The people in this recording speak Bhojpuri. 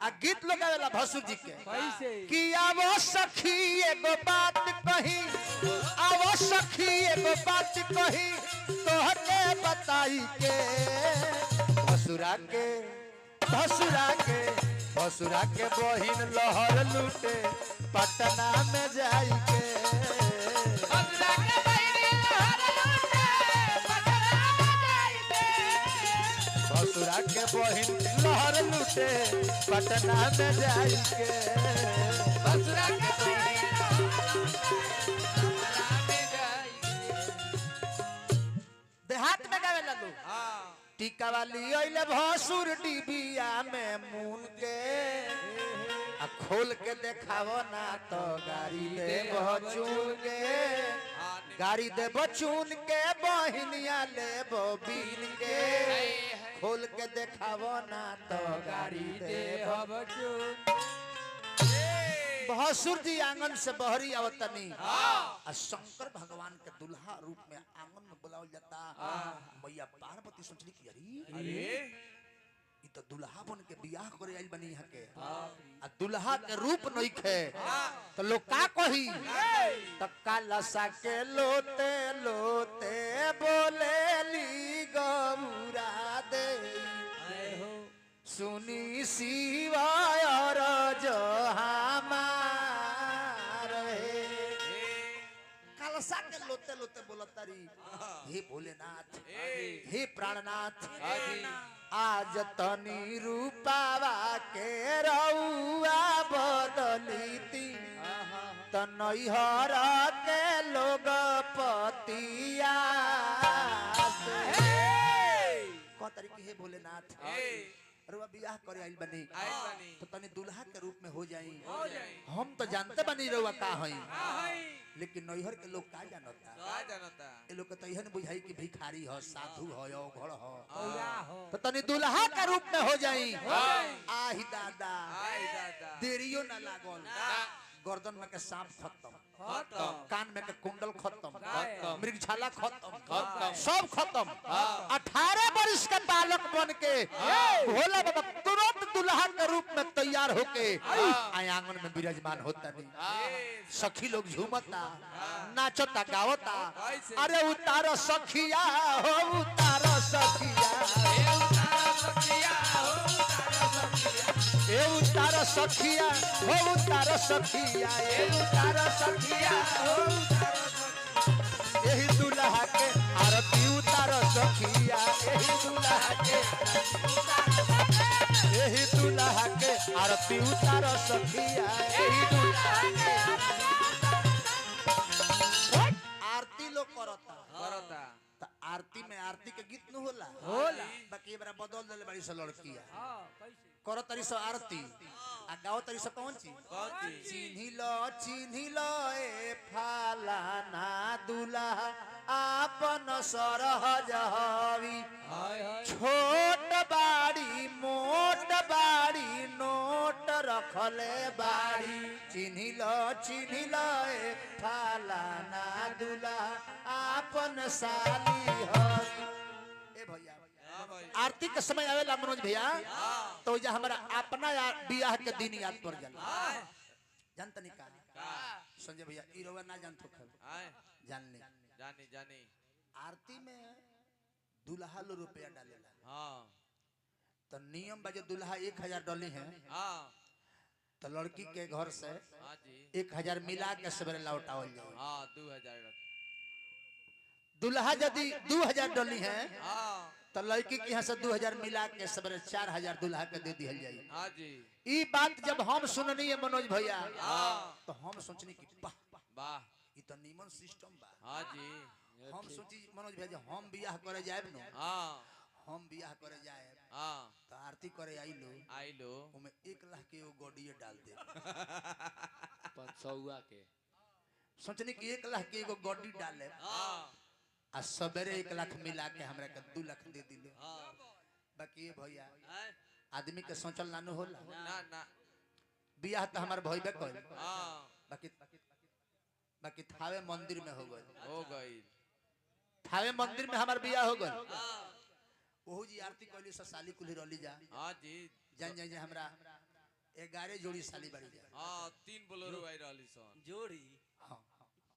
आ गीत लोग आवेला भसुर जी के कैसे कि आवो सखी एगो बात कही, आवो सखी एगो बात कही तोहके बताई के भसुरा के भसुरा के भसुरा के बहिन लहर लूटे पटना में जाई के भसुरा के बहिन लहर लूटे पटना में जाई के भसुरा के देहात में गावे लगू टीका वाली ओइले भसुर डिबिया में मून के आ खोल के देखावो ना तो गाड़ी दे बचून के गाड़ी दे बचून के बहिनिया ले बीन के खोल के देखावो ना तो गाड़ी दे भसुर जी आंगन से बहरी आवतनी आ शंकर भगवान के दुल्हा रूप में आंगन में बुलावल जाता मैया पार्वती सोचली कि अरे ई तो दुल्हा बन के बियाह करे आइल बनी यहाँ के आ दुल्हा के रूप नइखे तो लोग का कही तो कालसा के लोते लोते बोलेली गौरा दे सुनी शिवाय जो हमार कालसा के लोते लोते बोलतारी हे भोलेनाथ हे प्राणनाथ आज तनी रूपावा के रउआ बदलीती त नैहर के लोग पतिया कहतारी कि हे भोलेनाथ रुआ बियाह करे आइल बनी तो तनी दुल्हा के रूप में हो जाई हम तो जानते बनी रुआ का हई लेकिन नैहर के लोग का जानता ए लोग के तो यह न बुझाई कि भिखारी हो साधु हो या घड़ हो तो तनी दुल्हा के रूप में हो जाई आही दादा देरियो ना लागल गर्दन में के सांप खत्म कान में के कुंडल खत्म मृगछाला खत्म सब खत्म 18 वर्ष का बालक बन के भोला बाबा तुरंत दुल्हा के रूप में तैयार होके आंगन में विराजमान होता नहीं सखी लोग झूमता नाचता गावता अरे उतारो सखिया हो उतारो सखिया ए उतारो सखिया हो उतारो सखिया ए उतारो सखिया हो यही दुल्हा के आरती उतारो सखिया यही दुल्हा के आरती उतारो सखिया यही दुल्हा के आरती लोग करता तो आरती में आरती के गीत न होला बाकी बड़ा बदल देले बड़ी से लड़किया करो तरी सो आरती आ गाओ तरी सो कौन चीज चिन्ही लो ए फालाना दुल्हा आपन सरहज हवी छोट बाड़ी मोट बाड़ी नोट रखले बाड़ी चिन्ही लो ए फालाना दुल्हा आपन साली हवी ए भैया आरती के समय आवेला मनोज भैया तो जा हमारा अपना बियाह के दिन याद पड़ जाला जानत नहीं का संजय भैया ई रोवा ना जानत हो जानी आरती में दुल्हा लो रुपया डालेला तो नियम बाजे दुल्हा 1000 डली है तो लड़की के घर से 1000 मिला के सवेरे लौटावल जाए 2000 दुल्हा यदि 2000 डली है तो लड़की के यहाँ से 2000 मिला के सवेरे 4000 दुल्हा के दे दिहल जाई ई बात जब हम सुननी है मनोज भैया तो हम सोचनी कि वाह ई तो नीमन सिस्टम बा हम सोची मनोज भैया हम बियाह करे जाएब न हम बियाह करे जाए तो आरती करे आइलो उमे 1 लाख के एगो गोडिये डाल दे 500 के सोचनी कि 1 लाख के एगो गोडी डाले आ सवेरे 1 लाख मिला के हमरा के 2 लाख दे दिले बाकी भैया आदमी के सोचल ना होला ना बियाह तो हमार भइबे कइल बाकी थावे मंदिर में हो गई थावे मंदिर में हमार बियाह हो गई ओहू जी आरती कइली से साली कुली रली जा हां जी जान हमरा 11 जोड़ी साली बड़ी जा। हां 3 बोलेरो आई रहली सन